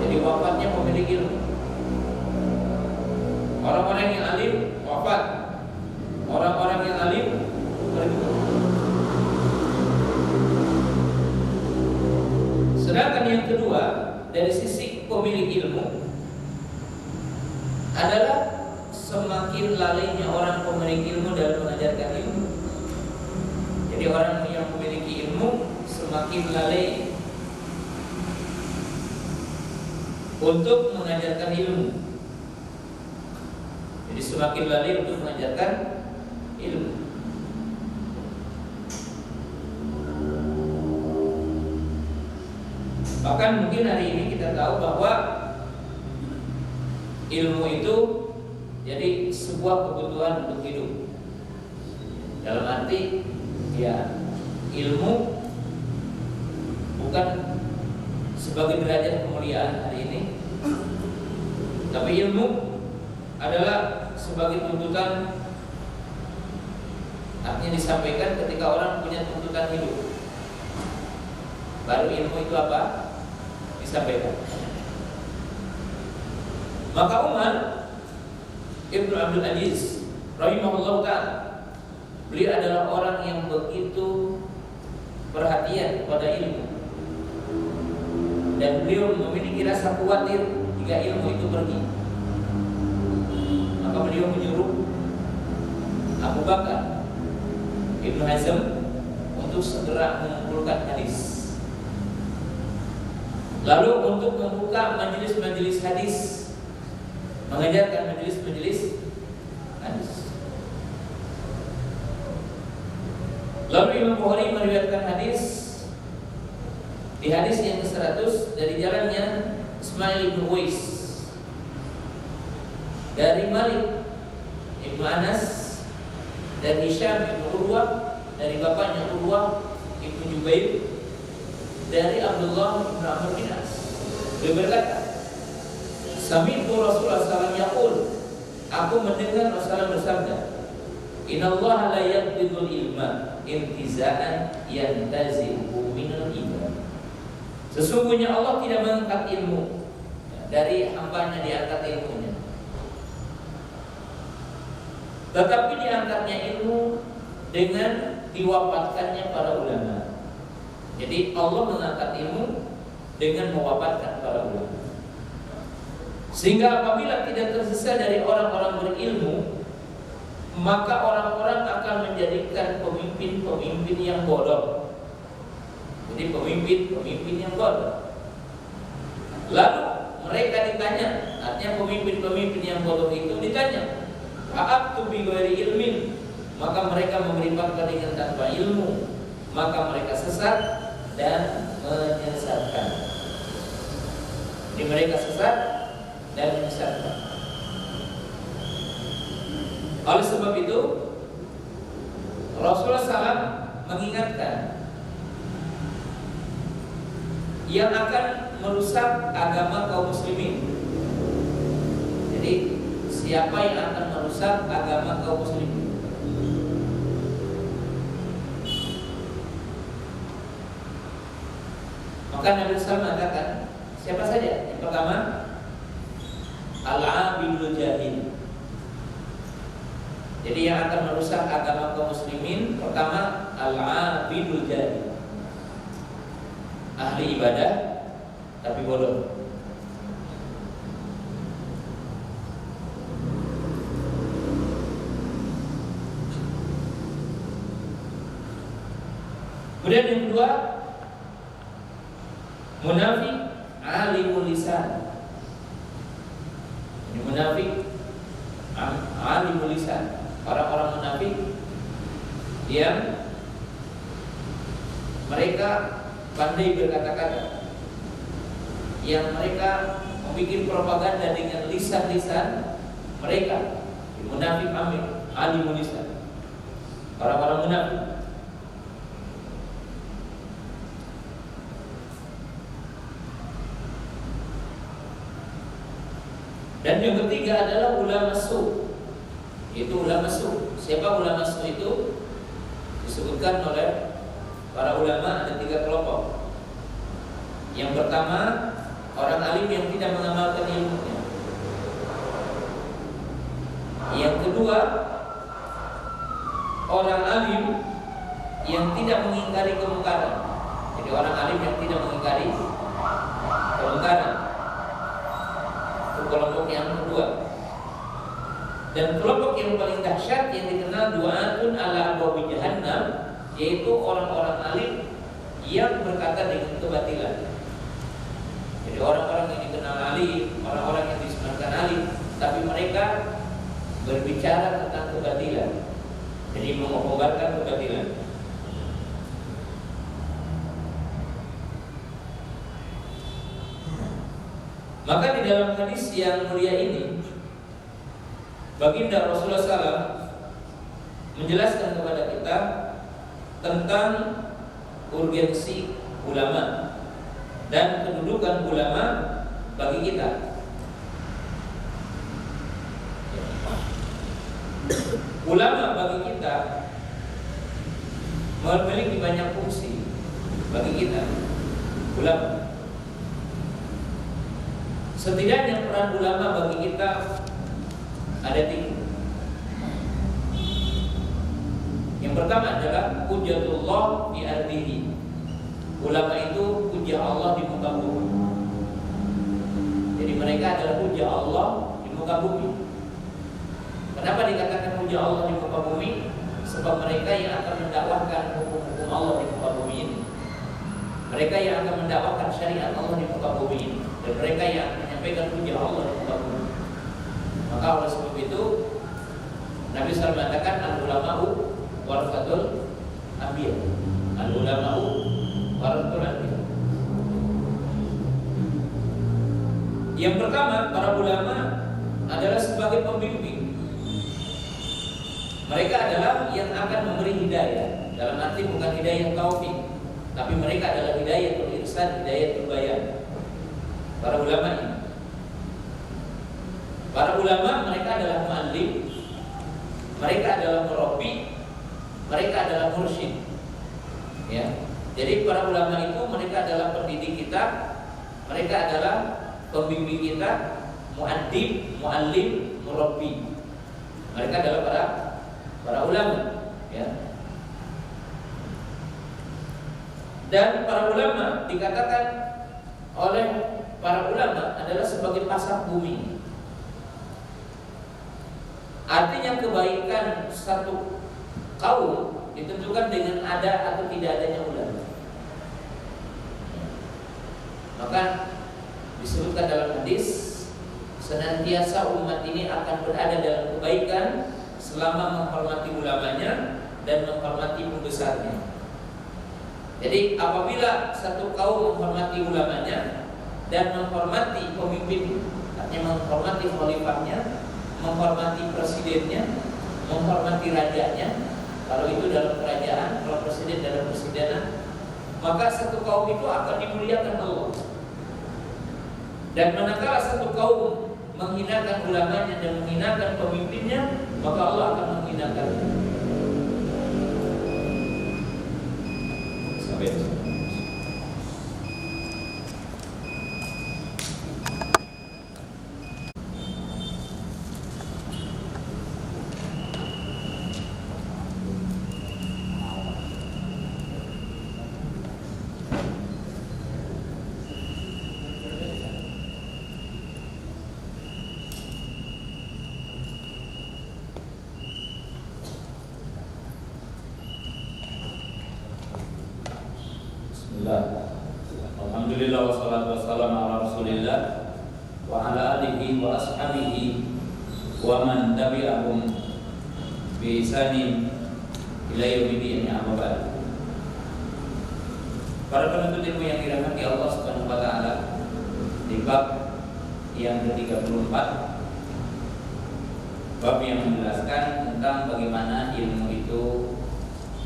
Jadi wafatnya pemilik ilmu. Orang-orang yang alim wafat, orang-orang yang alim pergi. Sedangkan yang kedua, dari sisi pemilik ilmu adalah semakin lalainya orang pemilik ilmu dalam mengajarkan ilmu. Jadi orang yang memiliki ilmu semakin lalai untuk mengajarkan ilmu. Jadi semakin lalai untuk mengajarkan ilmu. Bahkan mungkin hari ini kita tahu bahwa ilmu itu jadi sebuah kebutuhan untuk hidup. Dalam arti ya ilmu bukan sebagai derajat kemuliaan hari ini, tapi ilmu adalah sebagai tuntutan. Artinya disampaikan ketika orang punya tuntutan hidup, baru ilmu itu apa? Disampaikan. Maka Umar Ibnu Abdul Aziz rahimahullah ta'ala. Beliau adalah orang yang begitu perhatian pada ilmu, dan beliau memiliki rasa khawatir jika ilmu itu pergi. Maka beliau menyuruh Abu Bakar Ibnu Hazm untuk segera mengumpulkan hadis, lalu untuk membuka majelis-majelis hadis, mengajarkan majelis-majelis hadis. Lalu Imam Bukhari meriwayatkan hadis di hadis yang ke-100 dari jalannya Ismail bin Uwais dari Malik Ibnu Anas, dari Hisham bin Urwah, dari bapaknya Urwah Ibnu Jubair, dari Abdullah bin Amr bin As. Beliau berkata, sami'tu Rasulullah sallallahu alaihi wasallam yaqul, aku mendengar Rasulullah bersabda, innallaha la yaqbidul ilma intiza'an yantazi'u minal iman. Sesungguhnya Allah tidak mengangkat ilmu dari hambanya, diangkat ilmunya, tetapi diangkatnya ilmu dengan diwafatkannya para ulama. Jadi Allah mengangkat ilmu dengan mewafatkan para ulama, sehingga apabila tidak tersisa dari orang-orang berilmu, maka orang-orang akan menjadikan pemimpin-pemimpin yang bodoh. Jadi pemimpin-pemimpin yang bodoh. Lalu mereka ditanya, artinya pemimpin-pemimpin yang bodoh itu ditanya, "A'abtu bi ghairi ilmin?" Maka mereka memberi fatwa dengan tanpa ilmu, maka mereka sesat dan menyesatkan. Jadi mereka sesat dan menyesatkan. Oleh sebab itu Rasulullah SAW mengingatkan yang akan merusak agama kaum muslimin. Jadi siapa yang akan merusak agama kaum muslimin? Maka Nabi SAW mengatakan, siapa saja? Yang pertama, al-abidul jahil. Jadi yang akan merusak agama kaum muslimin, pertama al-abidul jahil, ahli ibadah tapi bodoh. Kemudian yang kedua, munafik alimul lisan. Ini munafik alimul lisan. Orang-orang munafik yang mereka pandai berkata-kata, yang mereka membuat propaganda dengan lisan-lisan mereka. Munafik alimul lisan. Orang-orang munafik. Dan yang ketiga adalah ulama su'. Itu ulama su'. Siapa ulama su' itu? Disebutkan oleh para ulama ada 3 kelompok. Yang pertama, orang alim yang tidak mengamalkan ilmunya. Yang kedua, orang alim yang tidak mengingkari kemungkaran. Jadi orang alim yang tidak mengingkari kemungkaran. Itu kelompok yang kedua. Dan kelompok yang paling dahsyat yang dikenal du'atun ala abwabi jahannam, yaitu orang-orang alim yang berkata dengan kebatilan. Jadi orang-orang yang dikenal alim, orang-orang yang disematkan alim, tapi mereka berbicara tentang kebatilan. Jadi mengobarkan kebatilan. Maka di dalam hadis yang mulia ini, baginda Rasulullah SAW menjelaskan kepada kita tentang urgensi ulama dan kedudukan ulama bagi kita. Ulama bagi kita memiliki banyak fungsi bagi kita. Ulama, setidaknya peran ulama bagi kita ada 3. Yang pertama adalah hujjatullah di ardihi. Ulama itu hujjah Allah di muka bumi. Jadi mereka adalah hujjah Allah di muka bumi. Kenapa dikatakan hujjah Allah di muka bumi? Sebab mereka yang akan mendakwahkan hukum-hukum Allah di muka bumi ini. Mereka yang akan mendakwahkan syariat Allah di muka bumi ini. Dan mereka yang menyampaikan hujjah Allah di muka bumi. Maka oleh sebab itu Nabi SAW mengatakan al-ulama'u warasatul anbiya. Al-ulama'u warasatul anbiya. Yang pertama, para ulama adalah sebagai pembimbing. Mereka adalah yang akan memberi hidayah. Dalam arti bukan hidayah taufik, tapi mereka adalah hidayah irsyad, hidayah bayan. Para ulama ini. Para ulama mereka adalah muallim, mereka adalah murabbi, mereka adalah mursyid. Ya. Jadi para ulama itu mereka adalah pendidik kita, mereka adalah pembimbing kita, muaddib, muallim, murabbi. Mereka adalah para ulama, ya. Dan para ulama dikatakan oleh para ulama adalah sebagai pasak bumi. Artinya kebaikan satu kaum ditentukan dengan ada atau tidak adanya ulama. Maka disebutkan dalam hadis, senantiasa umat ini akan berada dalam kebaikan selama menghormati ulamanya dan menghormati pembesarnya. Jadi apabila satu kaum menghormati ulamanya dan menghormati pemimpin, artinya menghormati khalifahnya, menghormati presidennya, menghormati rajanya, kalau itu dalam kerajaan, kalau presiden dalam presidenan, maka satu kaum itu akan dimuliakan Allah. Dan manakala satu kaum menghinakan ulamanya dan menghinakan pemimpinnya, maka Allah akan menghinakannya. Sampai di sini. Alhamdulillah wassalatu wassalamu ala Rasulillah wa ala alihi wa ashabihi wa man tabi'ahum bi ihsanin ila yaumil amma ba'd. Para penuntut ilmu yang dirahmati Allah Subhanahu wa taala, di bab yang ke-34, bab yang menjelaskan tentang bagaimana ilmu itu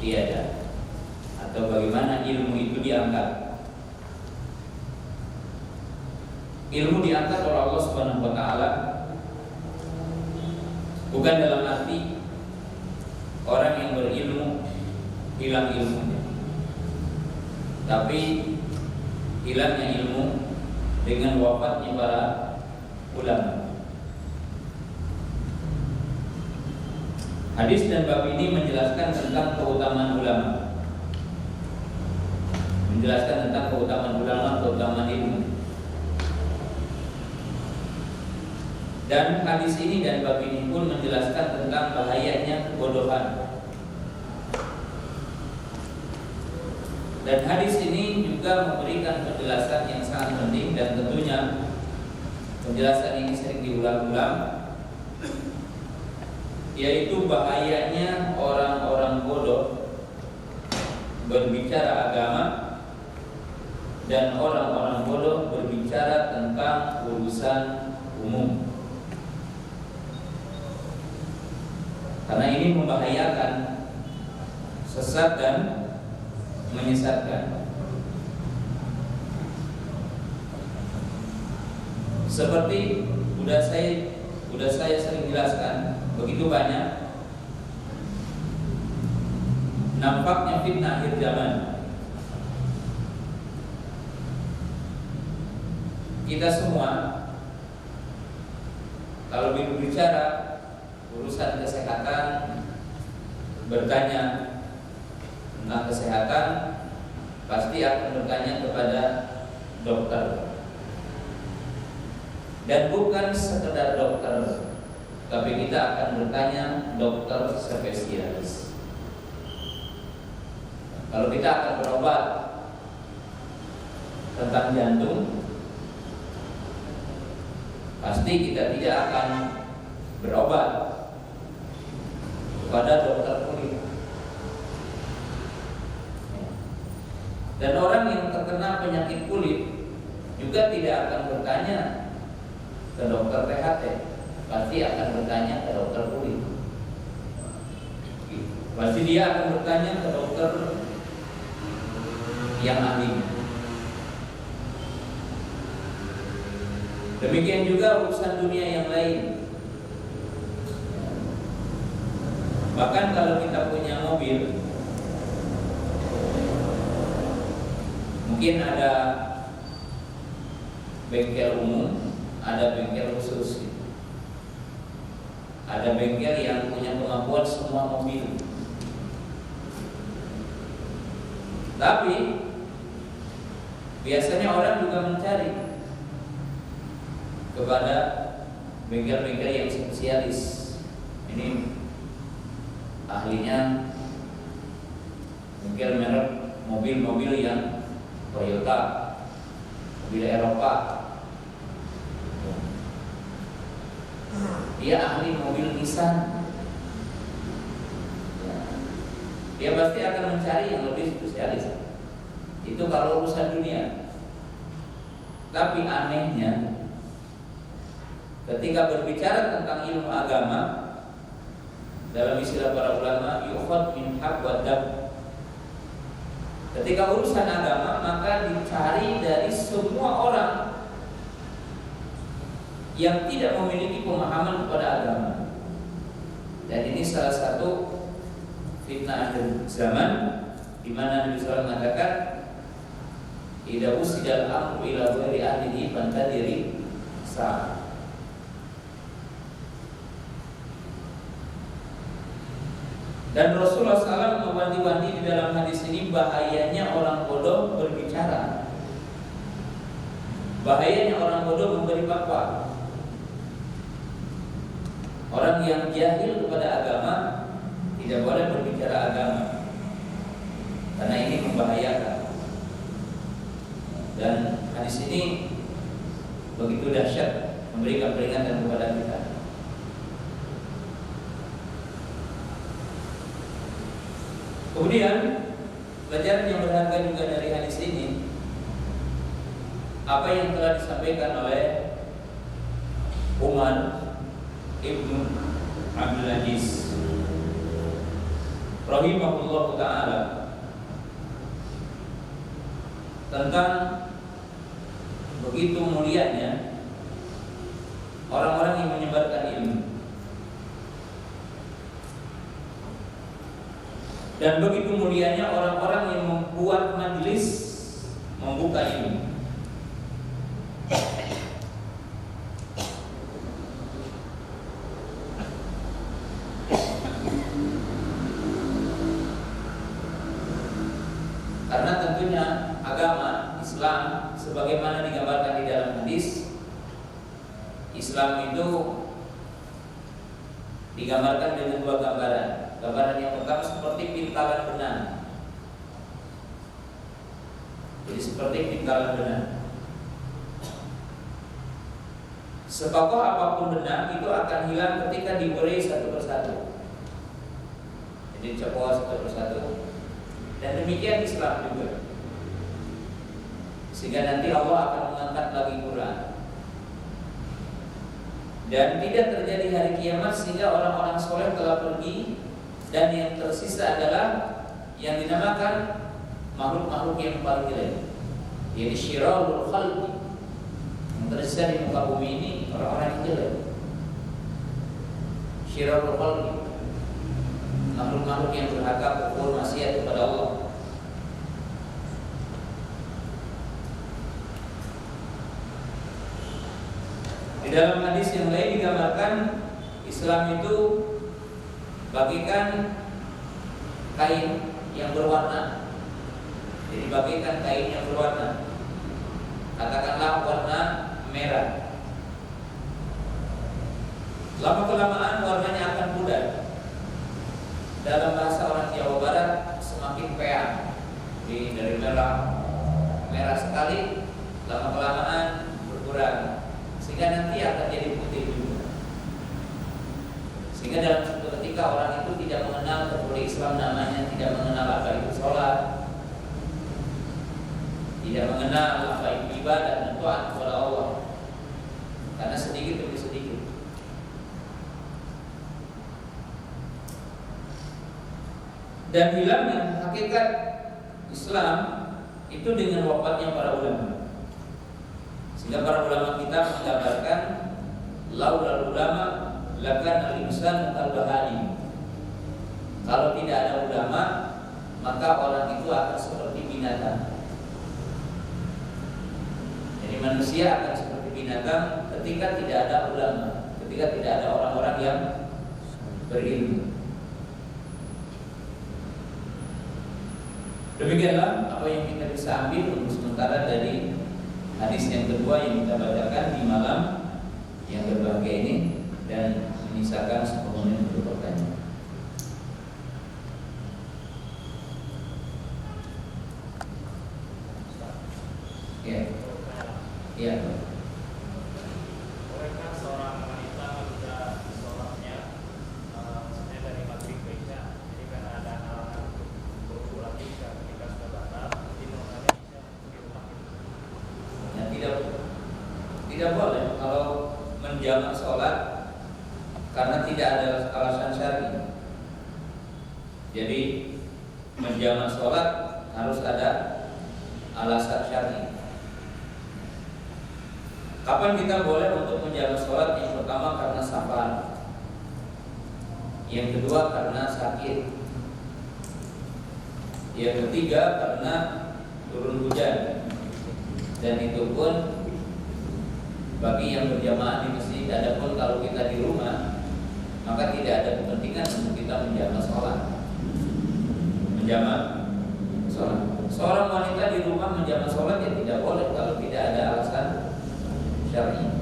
tiada atau bagaimana ilmu itu diangkat. Ilmu diangkat oleh Allah Subhanahu wa taala bukan dalam arti orang yang berilmu hilang ilmunya, tapi hilangnya ilmu dengan wafatnya para ulama. Hadis dan bab ini menjelaskan tentang keutamaan ulama, menjelaskan tentang keutamaan ulama, keutamaan ilmu. Dan hadis ini dan bab ini pun menjelaskan tentang bahayanya kebodohan. Dan hadis ini juga memberikan penjelasan yang sangat penting, dan tentunya penjelasan ini sering diulang-ulang, yaitu bahayanya orang-orang bodoh berbicara agama dan orang-orang bodoh berbicara tentang urusan umum. Karena ini membahayakan, sesat dan menyesatkan. Seperti sudah saya sering jelaskan, begitu banyak nampaknya fitnah akhir zaman. Kita semua kalau berbicara urusan kesehatan, bertanya tentang kesehatan, pasti akan bertanya kepada dokter. Dan bukan sekedar dokter, tapi kita akan bertanya dokter spesialis. Kalau kita akan berobat tentang jantung, pasti kita tidak akan berobat kepada dokter kulit. Dan orang yang terkena penyakit kulit juga tidak akan bertanya ke dokter THT, pasti akan bertanya ke dokter kulit. Pasti dia akan bertanya ke dokter yang ahlinya. Demikian juga urusan dunia yang lain. Bahkan kalau kita punya mobil, mungkin ada bengkel umum, ada bengkel khusus. Ada bengkel yang punya kemampuan semua mobil. Tapi biasanya orang juga mencari kepada bengkel-bengkel yang spesialis. Ini ahlinya bengkel merek mobil-mobil yang Toyota, mobil Eropa. Dia ahli mobil Nissan. Dia pasti akan mencari yang lebih spesialis. Itu kalau urusan dunia. Tapi anehnya, ketika berbicara tentang ilmu agama, dalam istilah para ulama, yukhad min haq wa dam. Ketika urusan agama, maka dicari dari semua orang yang tidak memiliki pemahaman kepada agama. Dan ini salah satu fitnah akhir zaman, di mana Nabi SAW mengatakan, idza usidal amru ila ghairi ahlihi fantadiri sa. Dan Rasulullah SAW mewanti-wanti di dalam hadis ini bahayanya orang bodoh berbicara, bahayanya orang bodoh memberi fatwa. Orang yang jahil kepada agama tidak boleh berbicara agama, karena ini membahayakan. Dan hadis ini begitu dahsyat, memberikan peringatan kepada kita. Kemudian pelajaran yang berharga juga dari hadis ini, apa yang telah disampaikan oleh Umar Ibnu Abdul Aziz rahimahullah ta'ala tentang begitu mulianya orang-orang yang menyebarkan ilmu, dan begitu mulianya orang-orang yang membuat majelis membuka ilmu. Karena tentunya agama Islam sebagaimana digambarkan di dalam hadis, Islam itu digambarkan dengan dua gambaran. Gambaran yang pertama seperti pintalan benang. Jadi seperti pintalan benang. Sekokoh apapun benang itu akan hilang ketika diberi satu persatu. Jadi dicopot satu persatu. Dan demikian Islam juga. Sehingga nanti Allah akan mengangkat lagi Quran. Dan tidak terjadi hari kiamat sehingga orang-orang soleh telah pergi, dan yang tersisa adalah yang dinamakan makhluk-makhluk yang paling jelek, yaitu syirarul khalqi. Yang tersisa di muka bumi ini orang-orang yang jelek. Syirarul khalqi, makhluk-makhluk yang durhaka, kufur, maksiat kepada Allah. Di dalam hadis yang lain digambarkan Islam itu bagikan kain yang berwarna. Jadi bagikan kain yang berwarna, katakanlah warna merah. Lama kelamaan warnanya akan pudar. Dalam bahasa orang Jawa Barat semakin peang. Dari merah sekali, lama kelamaan berkurang, sehingga nanti akan jadi putih juga. Sehingga dalam suatu ketika orang itu tidak mengenal kepada Islam namanya, tidak mengenal apa itu sholat, tidak mengenal apa itu ibadah dan taat kepada Allah, karena sedikit demi sedikit. Dan hilangnya hakikat Islam itu dengan wafatnya para ulama. Sehingga para ulama kita menggambarkan laulal ulama lakana al-insan kal-bahari. Kalau tidak ada ulama, maka orang itu akan seperti binatang. Jadi manusia akan seperti binatang ketika tidak ada ulama, ketika tidak ada orang-orang yang berilmu. Demikianlah apa yang kita bisa ambil untuk sementara dari hadis yang kedua yang kita bacakan di malam yang berbahagia ini, dan menyisakan 10 menit untuk pertanyaan. Ya, ya. Bolehkah seorang wanita menunda sholatnya sebenarnya dari maghrib ke isya? Jadi karena ada halangan untuk berwudu lagi ketika sudah batal, jadi menunda isya di rumah. Ya, tidak boleh kalau menjamak sholat karena tidak ada alasan syar'i. Jadi menjamak sholat harus ada alasan syar'i. Kapan kita boleh untuk menjamak sholat? Yang pertama karena safar, yang kedua karena sakit, yang ketiga karena turun hujan. Dan itu pun bagi yang berjamaah di masjid. Adapun kalau kita di rumah, maka tidak ada kepentingan untuk kita menjamak sholat. Menjamak sholat. Seorang wanita di rumah menjamak sholat ya tidak boleh kalau tidak ada alasan syar'i.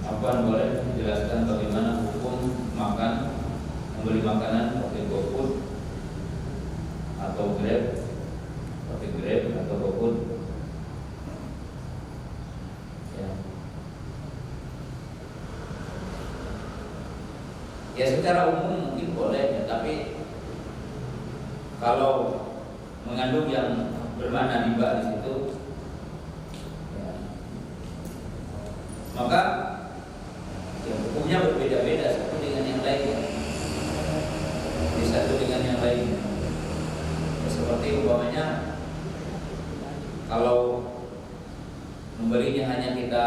Apaan boleh dijelaskan bagaimana hukum membeli makanan pakai GoFood atau Grab, pakai Grab atau GoFood? Ya secara umum mungkin boleh ya, tapi kalau mengandung yang bermakna riba di situ, ya, maka ya, hukumnya berbeda-beda satu dengan yang lain. Jadi satu dengan yang lain. Ya, seperti umpamanya kalau membelinya hanya kita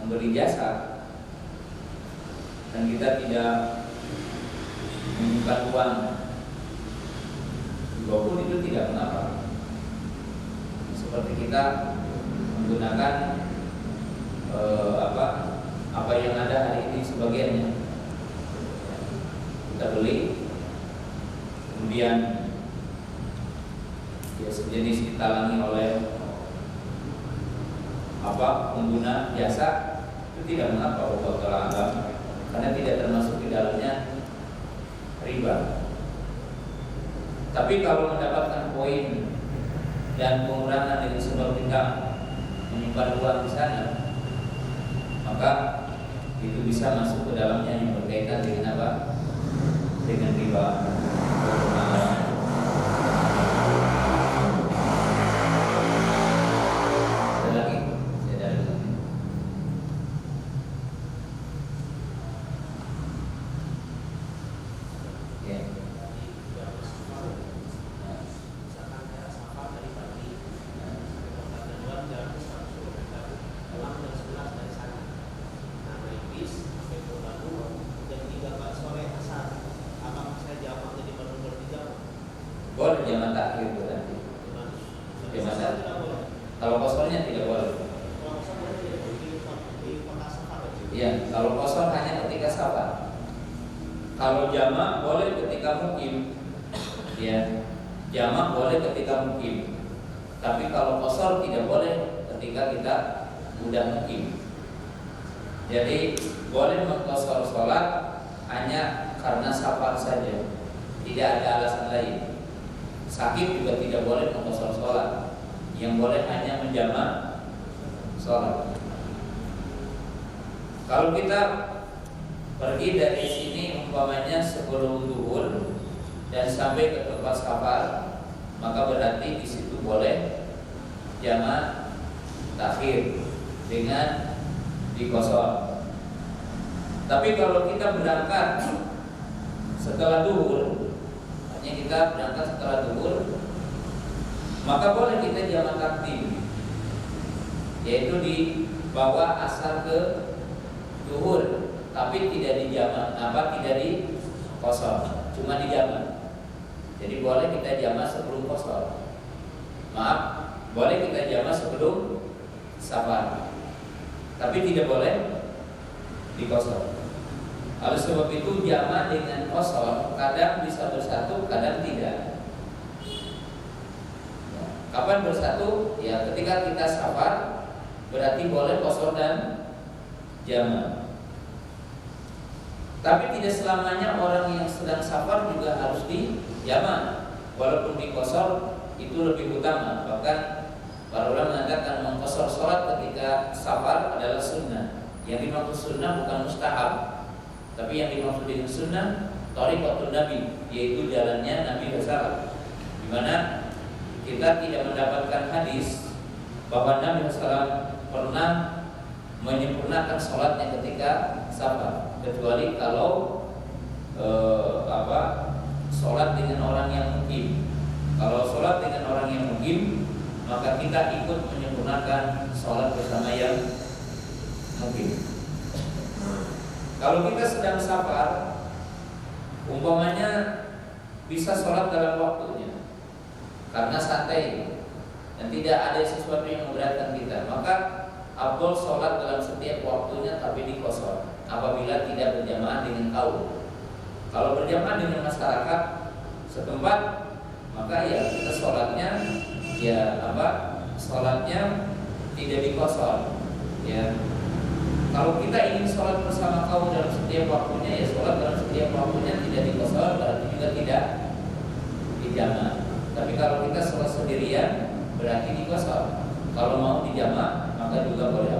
memberi jasa dan kita tidak menyimpan uang, walaupun itu tidak mengapa. Seperti kita menggunakan apa yang ada hari ini sebagiannya kita beli, kemudian ya sejenis ditalangi oleh pengguna jasa, itu tidak mengapa Allah Ta'ala, karena tidak termasuk di dalamnya riba. Tapi kalau mendapatkan poin dan pengurangan dengan sebab kita menyimpan uang di sana, maka itu bisa masuk ke dalamnya yang berkaitan dengan apa? Dengan riba. Ada lagi? Ada lagi. Ya. Jam 3 sore asar, apakah saya Ya, kalau qasar hanya ketika safar. Kalau jamak boleh ketika mukim. Ya, jamak boleh ketika mukim. Tapi kalau qasar tidak boleh ketika kita udah mukim. Jadi boleh mengqasar sholat hanya karena safar saja, tidak ada alasan lain. Sakit juga tidak boleh mengqasar sholat. Yang boleh hanya menjamak sholat. Kalau kita pergi dari sini umpamanya sebelum zuhur dan sampai ke tempat safar, maka berarti di situ boleh jamak takhir dengan diqasar. Tapi kalau kita berangkat setelah zuhur, hanya kita berangkat setelah zuhur, maka boleh kita jamak takdim, yaitu dibawa asar ke zuhur, tapi tidak dijamak, tidak diqasar, cuma dijamak. Jadi boleh kita jamak sebelum qasar. Maaf, boleh kita jamak sebelum safar, tapi tidak boleh diqasar. Oleh sebab itu jamak dengan qasar kadang bisa bersatu, kadang tidak. Kapan bersatu? Ya ketika kita safar, berarti boleh qasar dan jamak. Tapi tidak selamanya orang yang sedang safar juga harus dijamak. Walaupun diqasar itu lebih utama. Bahkan para ulama mengatakan mengqasar sholat ketika safar adalah sunnah. Yang dimaksud sunnah bukan mustahab, tapi yang dimaksud dengan sunnah thariqatun Nabi, yaitu jalannya Nabi SAW. Di mana kita tidak mendapatkan hadis bahwa Nabi SAW pernah menyempurnakan sholatnya ketika safar, kecuali kalau sholat dengan orang yang mukim. Kalau sholat dengan orang yang mukim, maka kita ikut menyempurnakan sholat bersama yang mukim. Kalau kita sedang safar, umpamanya bisa sholat dalam waktunya karena santai dan tidak ada sesuatu yang memberatkan kita, maka afdol sholat dalam setiap waktunya tapi diqasar apabila tidak berjamaah dengan kaum. Kalau berjamaah dengan masyarakat setempat, maka ya kita sholatnya sholatnya tidak diqasar. Ya, kalau kita ingin sholat bersama kaum dalam setiap waktunya, ya sholat dalam setiap waktunya tidak diqasar, berarti juga tidak dijamak. Tapi kalau kita sholat sendirian, berarti diqasar. Kalau mau dijamak, maka juga boleh